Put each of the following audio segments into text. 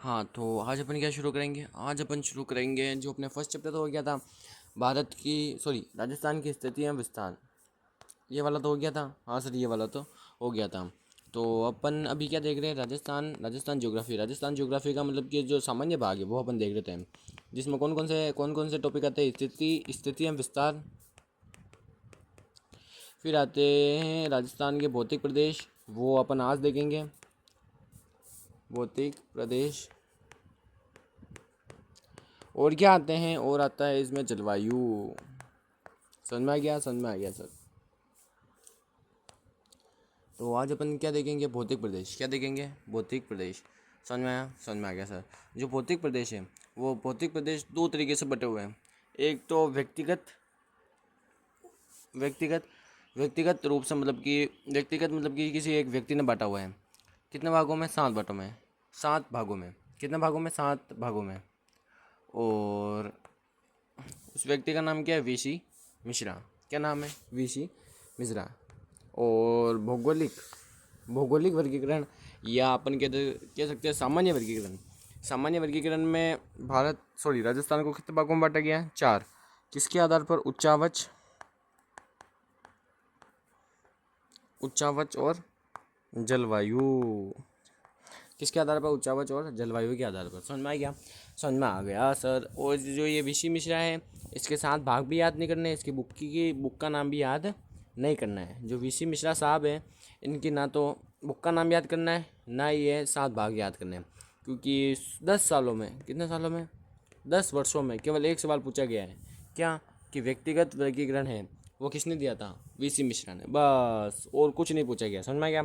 हाँ, तो आज अपन क्या शुरू करेंगे? आज अपन शुरू करेंगे जो अपने फर्स्ट चैप्टर तो हो गया था भारत की सॉरी राजस्थान की स्थिति एवं विस्तार। ये वाला तो हो गया था। हाँ सर, ये वाला तो हो गया था। तो अपन अभी क्या देख रहे हैं? राजस्थान ज्योग्राफी। राजस्थान ज्योग्राफी का मतलब कि जो सामान्य भाग है वो अपन देख रहे थे, जिसमें कौन कौन से टॉपिक आते हैं? स्थिति एवं विस्तार। फिर आते हैं राजस्थान के भौतिक प्रदेश, वो अपन आज देखेंगे। भौतिक प्रदेश। और क्या आते हैं? और आता है इसमें जलवायु। समझ में आ गया? समझ में आ गया सर। तो आज अपन क्या देखेंगे? भौतिक प्रदेश। क्या देखेंगे? भौतिक प्रदेश। समझ में आया? समझ में आ गया सर। जो भौतिक प्रदेश है वो भौतिक प्रदेश दो तरीके से बटे हुए हैं। एक तो व्यक्तिगत व्यक्तिगत रूप से, व्यक्तिगत मतलब कि किसी एक व्यक्ति ने बांटा हुआ है। कितने भागों में? 7 भागों में। 7 भागों में। कितने भागों में? 7 भागों में। और उस व्यक्ति का नाम क्या है? वीसी मिश्रा। क्या नाम है? वीसी मिश्रा। और भौगोलिक वर्गीकरण, या अपन कह सकते हैं सामान्य वर्गीकरण। सामान्य वर्गीकरण में राजस्थान को कितने भागों में बांटा गया है? 4। किसके आधार पर? उच्चावच और जलवायु। किसके आधार पर? उच्चावच और जलवायु के आधार पर। समझ में आ गया? समझ में आ गया सर। और जो ये विशी मिश्रा है, इसके 7 भाग भी याद नहीं करने, इसकी बुक का नाम भी याद नहीं करना है। जो विशी मिश्रा साहब हैं, इनकी ना तो बुक का नाम याद करना है, ना ये 7 भाग याद करने हैं। क्योंकि 10 सालों में, कितने सालों में? 10 वर्षों में केवल एक सवाल पूछा गया है। क्या? कि व्यक्तिगत वर्गीकरण है वो किसने दिया था? वीसी मिश्रा ने। बस, और कुछ नहीं पूछा गया। समझ में आ गया?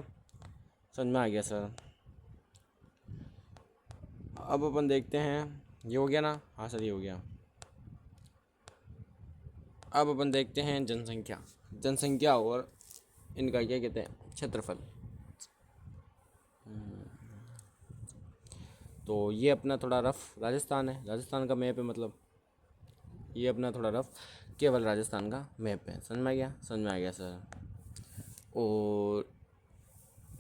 समझ में आ गया सर। अब अपन देखते हैं, ये हो गया ना? हाँ सर, ये हो गया। अब अपन देखते हैं जनसंख्या और इनका क्या कहते हैं? क्षेत्रफल। तो ये अपना थोड़ा रफ राजस्थान है, राजस्थान का मैप है। मतलब ये अपना थोड़ा रफ केवल राजस्थान का मैप है। समझ में आ गया? समझ में आ गया सर। और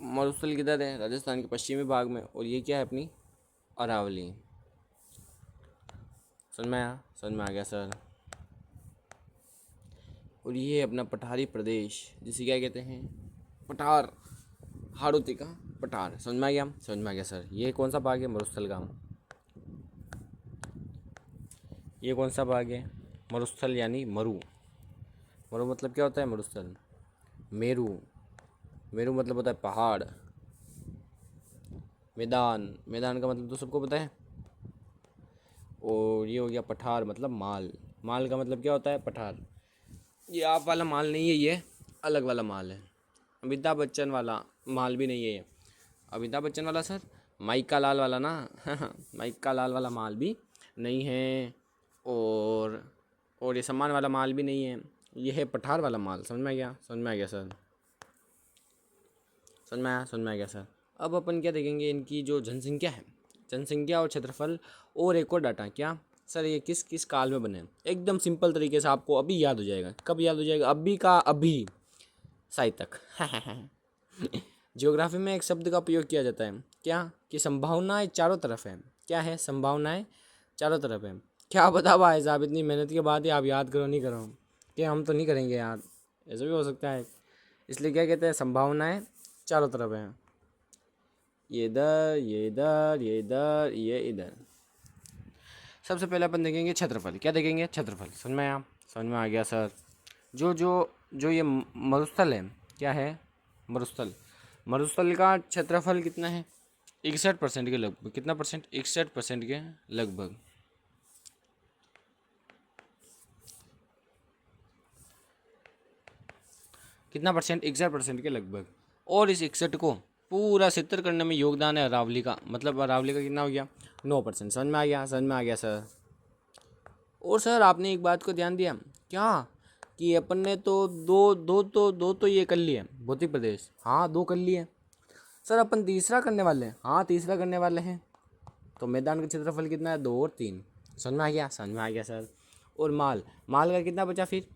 मरुस्थल किधर है? राजस्थान के पश्चिमी भाग में। और ये क्या है? अपनी अरावली। समझ में आया? समझ में आ गया सर। और ये अपना पठारी प्रदेश, जिसे क्या कहते हैं? पठार। हाड़ौती का पठार। समझ में आ गया? समझ में आ गया सर। ये कौन सा भाग है? मरुस्थल का। ये कौन सा भाग है? मरुस्थल यानी मरु। मरु मतलब क्या होता है? मरुस्थल। मेरू। मेरू मतलब होता है पहाड़। मैदान का मतलब तो सबको पता है। और ये हो गया पठार, मतलब माल। माल का मतलब क्या होता है? पठार। ये आप वाला माल नहीं है, ये अलग वाला माल है। अमिताभ बच्चन वाला माल भी नहीं है ये। अमिताभ बच्चन वाला सर, माइका लाल वाला ना। माइका लाल वाला माल भी नहीं है। और ये सम्मान वाला माल भी नहीं है। ये है पठार वाला माल। समझ में आ गया? समझ में आ गया सर। समझ में आया? समझ में आ गया सर। अब अपन क्या देखेंगे? इनकी जो जनसंख्या है, जनसंख्या और क्षेत्रफल। और एक और डाटा। क्या सर? ये किस किस काल में बने? एकदम सिंपल तरीके से आपको अभी याद हो जाएगा। कब याद हो जाएगा? अभी का अभी, साइड तक। ज्योग्राफी में एक शब्द का प्रयोग किया जाता है। क्या? कि संभावनाएं चारों तरफ है। क्या है? संभावनाएं चारों तरफ है। क्या बता भाई साहब, इतनी मेहनत के बाद ही आप याद करो नहीं करो? कि हम तो नहीं करेंगे याद, ऐसा भी हो सकता है। इसलिए क्या कहते हैं? संभावनाएं चारों तरफ है। ये इधर, ये इधर, ये इधर, ये इधर। सबसे पहले अपन देखेंगे क्षेत्रफल। क्या देखेंगे? क्षेत्रफल। समझ में आया? समझ में आ गया सर। जो जो जो ये मरुस्थल है, क्या है? मरुस्थल। मरुस्थल का क्षेत्रफल कितना है? 61% के लगभग। कितना परसेंट? 61% के लगभग। कितना परसेंट? 61% के लगभग। और इस 61 को पूरा 70 करने में योगदान है अरावली का। मतलब अरावली का कितना हो गया? 9%। समझ में आ गया? समझ में आ गया सर। और सर आपने एक बात को ध्यान दिया क्या? कि अपन ने तो दो ये कर लिए भौतिक प्रदेश। हाँ, 2 कर लिए। सर अपन तीसरा करने वाले हैं। हाँ, तीसरा करने वाले हैं। तो मैदान का क्षेत्रफल कितना है? 2 और 3। समझ में आ गया? समझ में आ गया सर। और माल का कितना बचा फिर?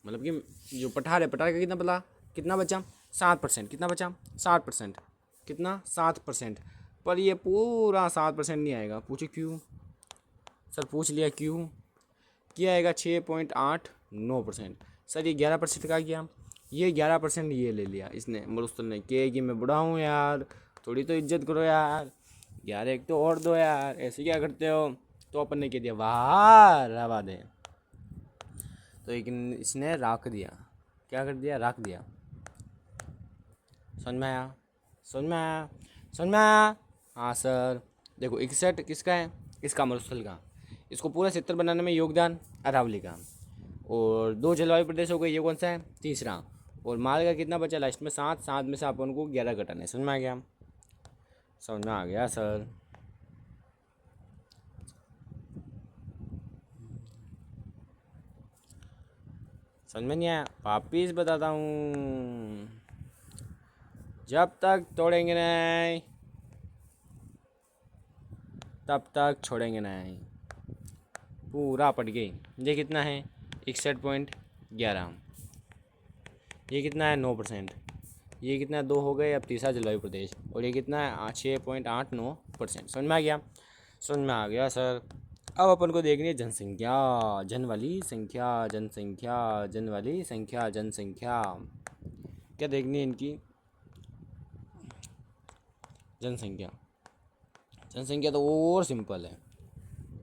मतलब कि जो पठार है, पठार का कितना बचा? 7%। कितना बचा? 7%। कितना? 7%। पर ये पूरा 7% नहीं आएगा। पूछे क्यों सर? पूछ लिया क्यों? क्या आएगा 6.89%। सर ये 11% का क्या? ये 11% ये ले लिया इसने, मरुस्तल ने, कि मैं बुढ़ा हूँ यार, थोड़ी तो इज्जत करो यार, यार एक तो और दो यार, ऐसे क्या करते हो? तो अपन ने कह दिया वाह रवा दे, तो एक इसने रख दिया। क्या कर दिया? रख दिया। समझ में आया? समझ में आया? समझ में आया? हाँ सर। देखो 61 किसका है? इसका, मरुस्थल का। इसको पूरा 70 बनाने में योगदान अरावली का। और 2 जलवायु प्रदेश हो गए, ये कौन सा है? तीसरा। और माल का कितना बचा लास्ट में? 7। 7 में से अपन को 11 घटाना है। समझ में आ गया? समझ में आ गया सर। समझ में नहीं आया? वापिस बताता हूँ, जब तक तोड़ेंगे नहीं तब तक छोड़ेंगे नहीं। पूरा पड़ गई। ये कितना है? 61.11। ये कितना है? 9%। ये कितना? 2 हो गए। अब तीसरा जलवायु प्रदेश। और ये कितना है? 6.89%। समझ में आ गया? समझ में आ गया सर। अब अपन को देखनी है जनसंख्या, जन वाली संख्या, जनसंख्या, जन वाली संख्या, जनसंख्या। क्या देखनी है इनकी? जनसंख्या। जनसंख्या तो और सिंपल है।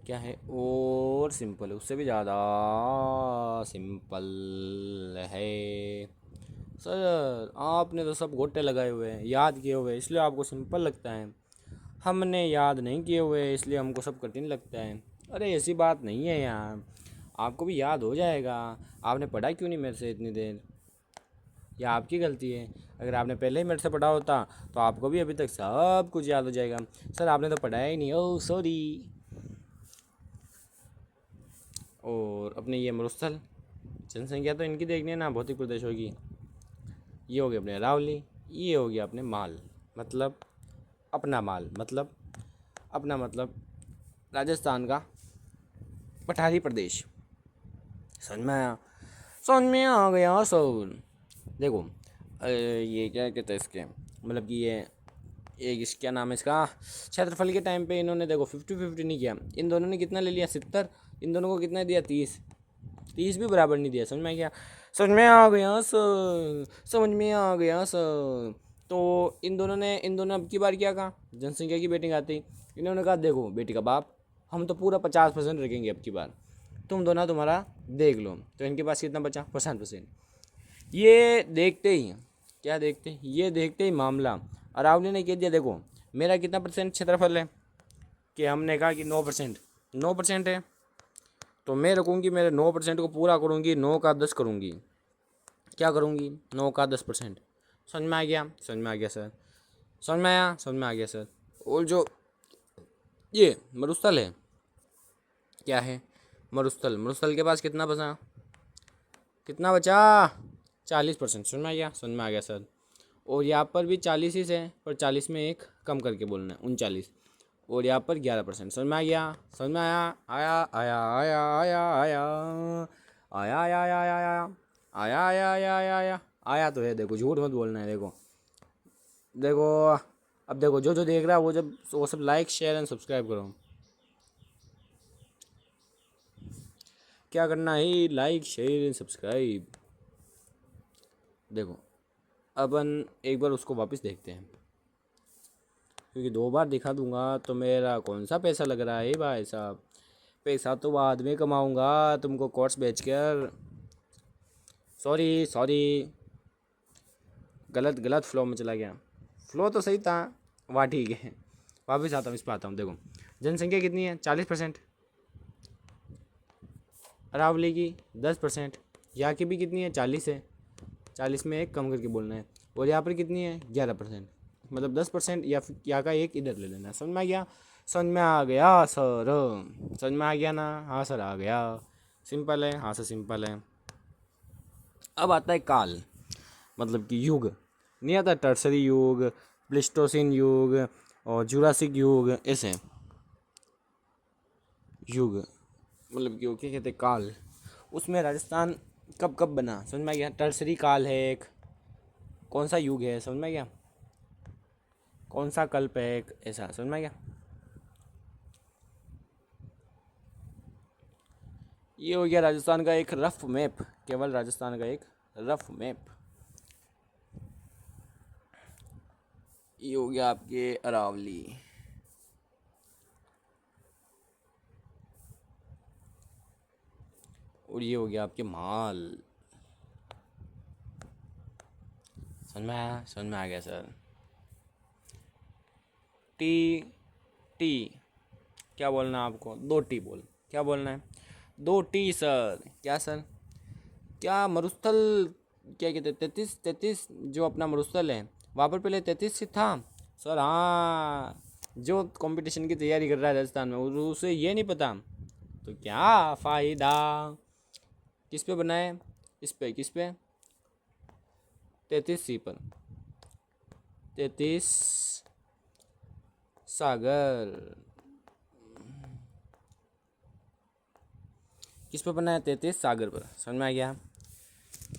क्या है? और सिंपल है, उससे भी ज़्यादा सिंपल है। सर आपने तो सब गोटे लगाए हुए हैं, याद किए हुए हैं, इसलिए आपको सिंपल लगता है। हमने याद नहीं किए हुए, इसलिए हमको सब कठिन लगता है। अरे ऐसी बात नहीं है यार, आपको भी याद हो जाएगा। आपने पढ़ा क्यों नहीं मेरे से इतनी देर? यह आपकी गलती है। अगर आपने पहले ही मेरे से पढ़ा होता तो आपको भी अभी तक सब कुछ याद हो जाएगा। सर आपने तो पढ़ाया ही नहीं, ओह सॉरी। और अपने ये मरुस्थल, जनसंख्या तो इनकी देखनी है ना, भौतिक प्रदेशों की। ये हो गया अपने अरावली, ये हो गया अपने माल, मतलब अपना माल, मतलब अपना, मतलब राजस्थान का पठारी प्रदेश। समझ में आया? समझ में आ गया सर। देखो ये क्या कहते हैं इसके, मतलब कि ये एक इस क्या नाम है इसका, क्षेत्रफल के टाइम पे इन्होंने देखो 50-50 नहीं किया। इन दोनों ने कितना ले लिया? 70। इन दोनों को कितना दिया? 30। 30 भी बराबर नहीं दिया। समझ में आ गया? समझ में आ गया सर। समझ में आ गया सर। तो इन दोनों अब की बार क्या कहा? जनसंख्या की बेटिंग आती। इन्होंने कहा देखो बेटी का बाप, हम तो पूरा 50% रखेंगे अब की बार, तुम दोनों तुम्हारा देख लो। तो इनके पास कितना बचा? 50%। ये देखते ही, क्या देखते ही, ये देखते ही मामला अरावली ने कह दिया देखो मेरा कितना परसेंट क्षेत्रफल है, कि हमने कहा कि 9%। 9% है तो मैं रखूँगी, मेरे 9% को पूरा करूँगी, 9 का 10 करूँगी। क्या करूँगी? 9 का 10%। समझ में आ गया? समझ में आ गया सर। समझ में आया? समझ में आ गया सर। और जो ये मरुस्थल है, क्या है? मरुस्थल, मरुस्थल के पास कितना बचा? कितना बचा? 40%। समझ में आ गया? समझ में आ गया सर। और यहाँ पर भी 40 ही है, पर 40 में एक कम करके बोलना है, 39। और यहाँ पर 11%। समझ में आ गया? समझ में आया? आया आया आया आया आया आया आया आया आया आया आया आया आया आया आया आया तो है। देखो झूठ मत बोलना है। देखो देखो, अब देखो जो जो देख रहा है वो सब लाइक शेयर एंड सब्सक्राइब करो। क्या करना है? Like share and subscribe. देखो अपन एक बार उसको वापस देखते हैं, क्योंकि 2 बार दिखा दूंगा तो मेरा कौन सा पैसा लग रहा है भाई साहब? पैसा तो बाद में कमाऊंगा तुमको कोर्स बेचकर। सॉरी सॉरी, गलत गलत फ्लो में चला गया। फ्लो तो सही था, वाह ठीक है। वापस आता हूँ, इस पर आता हूँ। देखो जनसंख्या कितनी है? 40%। अरावली की 10%। यहाँ की भी कितनी है? 40 है। 40 में एक कम करके बोलना है। और यहाँ पर कितनी है? 11%। मतलब 10%, या फिर यहाँ का एक इधर ले लेना। समझ में आ गया? समझ में आ गया सर। समझ में आ गया ना? हाँ सर आ गया। सिंपल है, हाँ सर सिंपल है। अब आता है काल, मतलब कि युग। नहीं आता टर्सरी युग, प्लिस्टोसिन युग और जुरासिक युग, ऐसे युग, मतलब कि वो क्या कहते हैं, काल। उसमें राजस्थान कब कब बना? समझ में आ गया? टर्सरी काल है एक। कौन सा युग है? समझ में आ गया? कौन सा कल्प है एक ऐसा, समझ में आ गया। ये हो गया राजस्थान का एक रफ मैप, केवल राजस्थान का एक रफ मैप। ये हो गया आपके अरावली। और ये हो गया आपके माल। समझ में आया, समझ में आ गया सर। टी, टी क्या बोलना है आपको, 2 टी बोल, क्या बोलना है, 2 टी सर। क्या सर, क्या मरुस्थल, क्या कहते हैं, 33 जो अपना मरुस्थल है वहाँ पर पहले 33 ही था सर। हाँ, जो कंपटीशन की तैयारी कर रहा है राजस्थान में उसे ये नहीं पता तो क्या फ़ायदा। किस पे बनाए, इस पे, किस पे, 33C पर, 33 सागर। किस पे बनाया, 33 सागर पर, समझ में आ गया।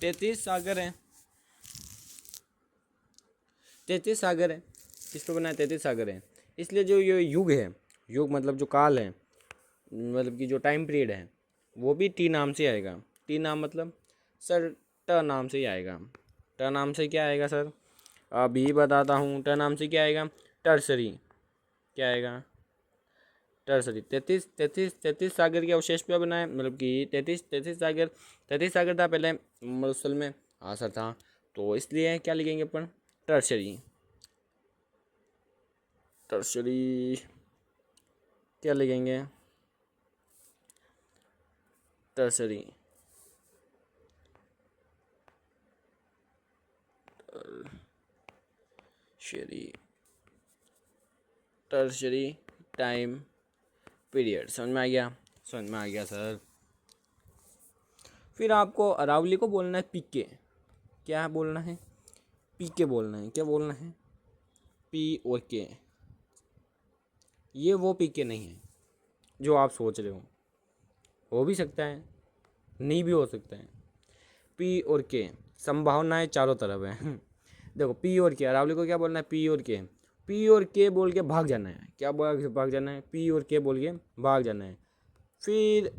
33 सागर है, 33 सागर है, किस पे बनाया, 33 सागर है। इसलिए जो ये युग है, युग मतलब जो काल है, मतलब कि जो टाइम पीरियड है वो भी टी नाम से आएगा। टी नाम मतलब सर ट नाम से ही आएगा। ट नाम से क्या आएगा सर, अभी बताता हूँ। ट नाम से क्या आएगा, टर्सरी। क्या आएगा, टर्सरी। 33 सागर के अवशेष पे बनाए, मतलब कि 33 सागर, 33 सागर था पहले मरुस्थल में, हाँ सर था, तो इसलिए क्या लिखेंगे अपन, टर्सरी। टर्सरी क्या लिखेंगे, tertiary. Tertiary, tertiary time period, समझ में आ गया, समझ में आ गया सर। फिर आपको अरावली को बोलना है पीके। क्या बोलना है, पीके बोलना है। क्या बोलना है, पी और के। ये वो पीके नहीं है जो आप सोच रहे हो भी सकता है, नहीं भी हो सकता है। पी और के संभावनाएं चारों तरफ है। देखो पी और के, अरावली को क्या बोलना है, पी और के। पी और के बोल के भाग जाना है। क्या भाग जाना है, पी और के बोल के भाग जाना है। फिर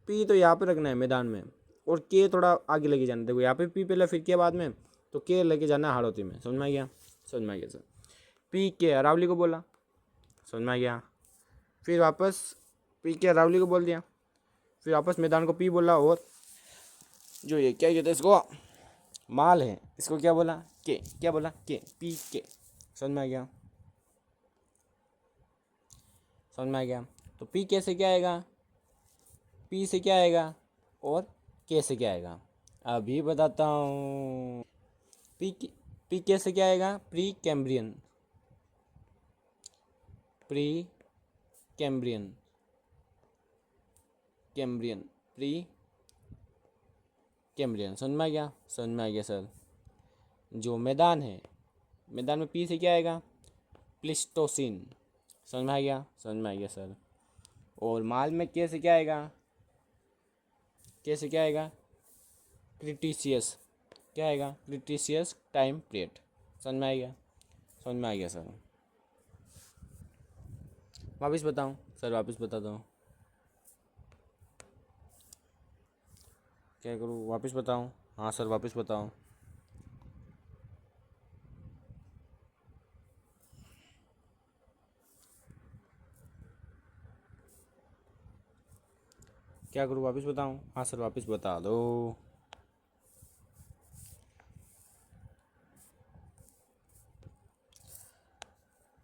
पी तो यहाँ पे रखना है मैदान में, और के थोड़ा आगे लेके जाना है। देखो यहाँ पे पी पहले, फिर के बाद में, तो के लेके जाना है हाड़ौती में। समझ में आ गया, समझ में आ गया सर। पी के अरावली को बोला, समझ में आ गया। फिर वापस पी के अरावली को बोल दिया, फिर वापस मैदान को पी बोला, और जो ये क्या कहते हैं इसको, माल है, इसको क्या बोला, के। क्या बोला, के, पी के। समझ में आ गया, समझ में आ गया। तो पी के से क्या आएगा, पी से क्या आएगा, और के से क्या आएगा, अभी बताता हूँ। पी के से क्या आएगा, pre Cambrian, pre Cambrian, Cambrian, pre Cambrian. समझ में आ गया, समझ में आ गया सर। जो मैदान है, मैदान में पी से क्या आएगा, प्लिस्टोसिन। समझ में आ गया, समझ में आ गया सर। और माल में के से क्या आएगा, के से क्या आएगा, क्रिटिशियस। क्या आएगा, क्रिटिशियस टाइम पीरियड। समझ में आ गया, समझ में आ गया सर। वापस बताऊँ सर, वापस बताता हूँ, क्या करूँ, वापस बताऊँ, हाँ सर वापस बताऊँ। क्या करूँ, वापस बताऊँ, हाँ सर वापस बता दो।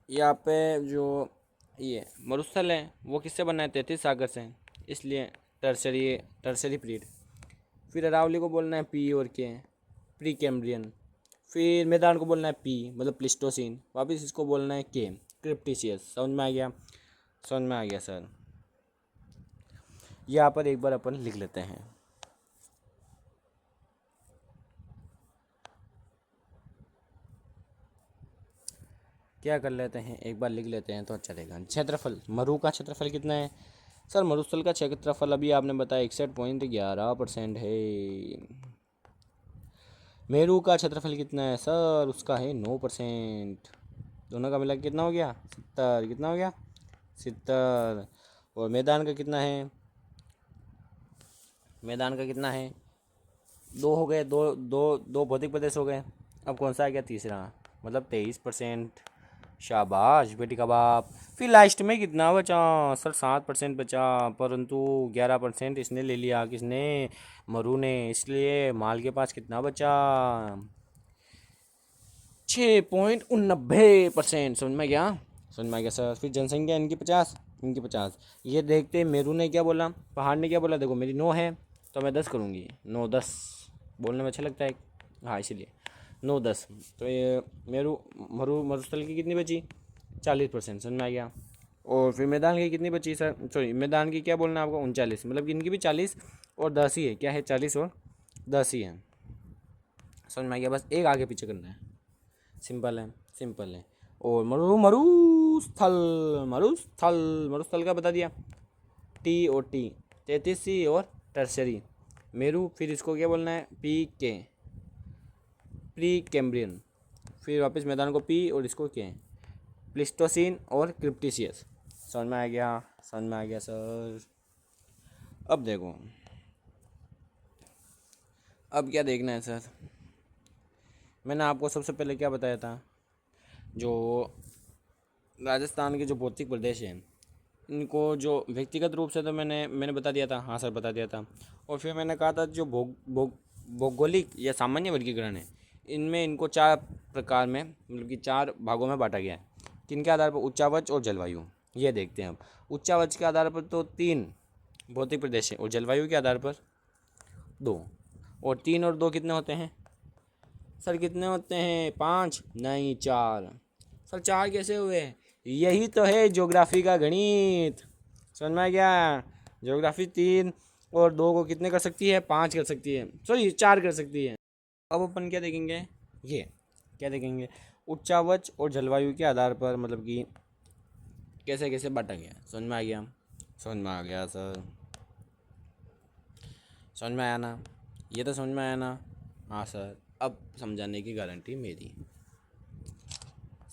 यहाँ पे जो ये मरुस्थल है वो किससे बना है, 33 सागर से, इसलिए टर्सरी, टर्सरी पीरियड। फिर अरावली को बोलना है पी और के, प्री कैम्ब्रियन। फिर मैदान को बोलना है पी मतलब प्लिस्टोसिन। वापस इसको बोलना है के, क्रिप्टिशियस। समझ में आ गया, समझ में आ गया सर। यहाँ पर एक बार अपन लिख लेते हैं, क्या कर लेते हैं, एक बार लिख लेते हैं तो अच्छा रहेगा। क्षेत्रफल, मरु का क्षेत्रफल कितना है सर, मरुस्थल का क्षेत्रफल अभी आपने बताया 61.11% है। मेरू का क्षेत्रफल कितना है सर, उसका है 9%। दोनों का मिला के कितना हो गया 70, कितना हो गया 70। और मैदान का कितना है, मैदान का कितना है, दो हो गए, दो दो दो भौतिक प्रदेश हो गए। अब कौन सा आ गया तीसरा, मतलब 23%। शाबाश बेटी का बाप। फिर लास्ट में कितना बचा सर, 7% बचा, परंतु 11% इसने ले लिया, किसने, मरु ने, इसलिए माल के पास कितना बचा 6.89%। समझ में गया, समझ में आ गया सर। फिर जनसंख्या इनकी 50, इनकी 50। ये देखते मेरू ने क्या बोला, पहाड़ ने क्या बोला, देखो मेरी 9 है तो मैं 10 करूँगी, 9 10 बोलने में अच्छा लगता है, हाँ इसीलिए 9 10। तो ये मेरू मरुस्थल की कितनी बची 40%। समझ में आ गया। और फिर मैदान की कितनी बची सर, सॉरी मैदान की क्या बोलना है आपको 39, मतलब कि इनकी भी 40 और 10 ही है, क्या है 40 और 10 ही है। समझ में आ गया, बस एक आगे पीछे करना है, सिंपल है, सिंपल है। और मरुस्थल, मरुस्थल, मरुस्थल का बता दिया, टी और टी 33C और टर्शरी मेरू। फिर इसको क्या बोलना है PK, प्री कैम्ब्रियन। फिर वापस मैदान को पी और इसको के, प्लिस्टोसिन और क्रिप्टिशियस। समझ में आ गया, समझ में आ गया सर। अब देखो, अब क्या देखना है सर, मैंने आपको सबसे पहले क्या बताया था, जो राजस्थान के जो भौतिक प्रदेश हैं इनको जो व्यक्तिगत रूप से तो मैंने बता दिया था, हाँ सर बता दिया था। और फिर मैंने कहा था जो भौगोलिक या सामान्य वर्गीकरण है, इनमें इनको 4 प्रकार में, मतलब कि 4 भागों में बांटा गया है। किन के आधार पर, उच्चावच और जलवायु। ये देखते हैं अब। उच्चावच के आधार पर तो 3 भौतिक प्रदेश है, और जलवायु के आधार पर 2। और 3 और 2 कितने होते हैं सर, कितने होते हैं 5, नहीं 4। सर 4 कैसे हुए, यही तो है ज्योग्राफी का गणित। समझ में आ गया, ज्योग्राफी 3 और 2 को कितने कर सकती है, 5 कर सकती है, सॉरी 4 कर सकती है। अब अपन क्या देखेंगे, ये क्या देखेंगे, उच्चावच और जलवायु के आधार पर, मतलब कि कैसे कैसे बांटा गया। समझ में आ गया, समझ में आ गया सर, समझ में आया ना, ये तो समझ में आया ना, हाँ सर। अब समझाने की गारंटी मेरी।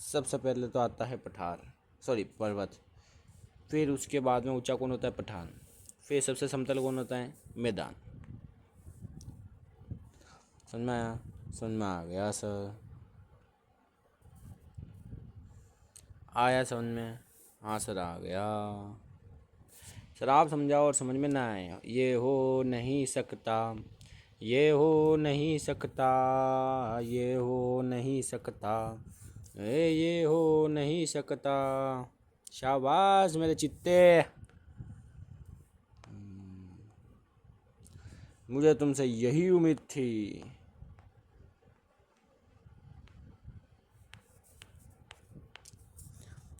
सबसे पहले तो आता है पठार, सॉरी पर्वत। फिर उसके बाद में ऊंचा कौन होता है, पठान। फिर सबसे समतल कौन होता है, मैदान। समझ में आया, समझ में आ गया सर, आया समझ में, हाँ सर आ गया सर। आप समझाओ और समझ में ना आया, ये हो नहीं सकता, ये हो नहीं सकता, ये हो नहीं सकता, ये हो नहीं सकता। शाबाश मेरे चित्ते, मुझे तुमसे यही उम्मीद थी।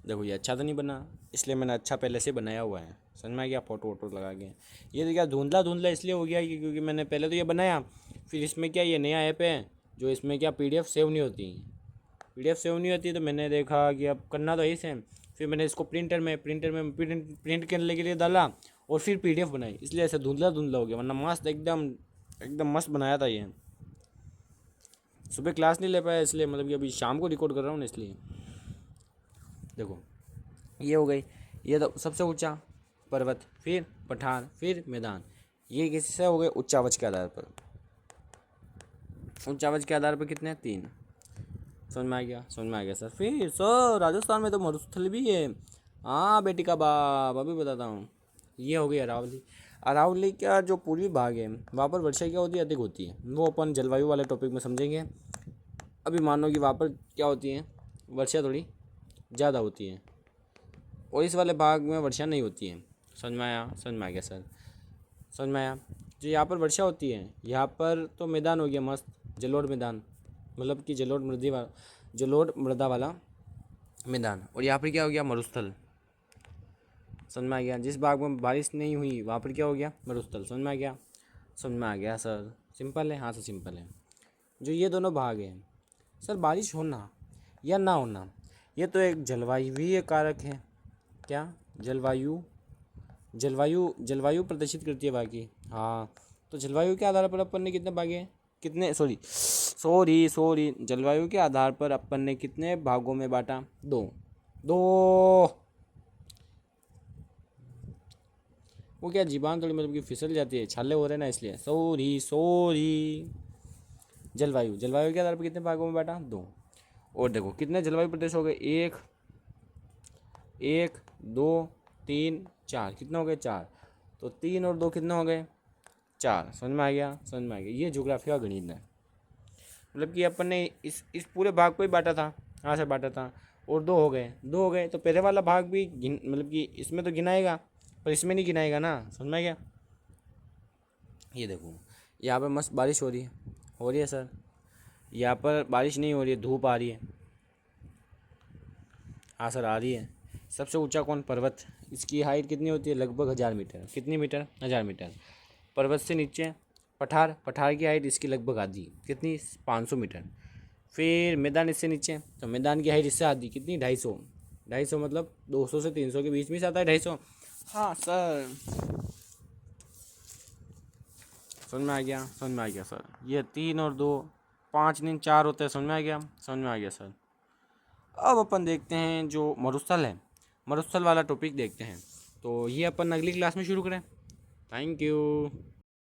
देखो ये अच्छा तो नहीं बना, इसलिए मैंने अच्छा पहले से बनाया हुआ है। समझ में आ गया, फोटो वोटो लगा के। ये तो क्या धुंधला धुंधला इसलिए हो गया क्योंकि मैंने पहले तो ये बनाया, फिर इसमें क्या ये नया ऐप है जो इसमें क्या PDF सेव नहीं होती, PDF सेव नहीं होती, तो मैंने देखा कि अब करना तो है सेम। फिर मैंने इसको प्रिंट करने के लिए डाला और फिर PDF बनाई, इसलिए ऐसे धुंधला धुंधला हो गया, वरना मस्त एकदम एकदम मस्त बनाया था ये। सुबह क्लास नहीं ले पाया इसलिए, मतलब कि अभी शाम को रिकॉर्ड कर रहा हूँ ना, इसलिए। देखो ये हो गई, ये तो सबसे ऊंचा पर्वत, फिर पठार, फिर मैदान। ये किससे हो गए, उच्चावच के आधार पर। उच्चावच के आधार पर कितने, 3। समझ में आ गया, समझ में आ गया सर। फिर सर राजस्थान में तो मरुस्थल भी है, हाँ बेटी का बाप, अभी बताता हूँ। ये हो गई अरावली। अरावली का जो पूर्वी भाग है वहाँ पर वर्षा क्या होती है, अधिक होती है, वो अपन जलवायु वाले टॉपिक में समझेंगे। अभी मानो कि वहाँ पर क्या होती है, वर्षा थोड़ी ज़्यादा होती है, और इस वाले भाग में वर्षा नहीं होती है। समझ में आया, समझ में आ गया सर, समझ में आया। जो यहाँ पर वर्षा होती है, यहाँ पर तो मैदान हो गया मस्त, जलोढ़ मैदान, मतलब कि जलोढ़ मृदा वाला मैदान। और यहाँ पर क्या हो गया, मरुस्थल। समझ में आ गया, जिस भाग में बारिश नहीं हुई वहाँ पर क्या हो गया, मरुस्थल। समझ में आ गया, समझ में आ गया सर, सिंपल है, हाँ सर सिंपल है। जो ये दोनों भाग हैं सर, बारिश होना या ना होना, ये तो एक जलवायुवीय कारक है। क्या, जलवायु, जलवायु प्रदर्शित करती है बाकी, हाँ। तो जलवायु के आधार पर अपन ने कितने भागे, कितने सॉरी जलवायु के आधार पर अपन ने कितने भागों में बांटा? दो। वो क्या जीवान थोड़ी मतलब कि फिसल जाती है, छाले हो रहे हैं ना इसलिए। सॉरी। जलवायु के आधार पर कितने भागों में बांटा? दो। और देखो कितने जलवायु प्रदेश हो गए? एक 2 3 4। कितने हो गए? 4। तो 3 और 2 कितने हो गए? 4। समझ में आ गया? ये ज्योग्राफी का गणित है। मतलब कि अपन ने इस पूरे भाग को ही बांटा था, यहाँ से बांटा था, और दो हो गए तो पहले वाला भाग भी मतलब कि इसमें तो गिनाएगा, पर इसमें नहीं गिनाएगा ना। समझ में आ गया? ये देखो यहाँ पर मस्त बारिश हो रही है सर। यहाँ पर बारिश नहीं हो रही है, धूप आ रही है। हाँ सर, आ रही है। सबसे ऊंचा कौन? पर्वत। इसकी हाइट कितनी होती है? लगभग 1000 मीटर। कितनी मीटर? 1000 मीटर। पर्वत से नीचे पठार की हाइट इसकी लगभग आधी। कितनी? 500 मीटर। फिर मैदान इससे नीचे, तो मैदान की हाइट इससे आधी। कितनी? 250 मतलब 200 से 300 के बीच में से आता है 250। हाँ सर, समझ में आ गया सर। ये 3 और 2 5 नहीं 4 होते हैं। समझ में आ गया सर। अब अपन देखते हैं जो मरुस्थल है, मरुस्थल वाला टॉपिक देखते हैं। तो ये अपन अगली क्लास में शुरू करें। Thank you.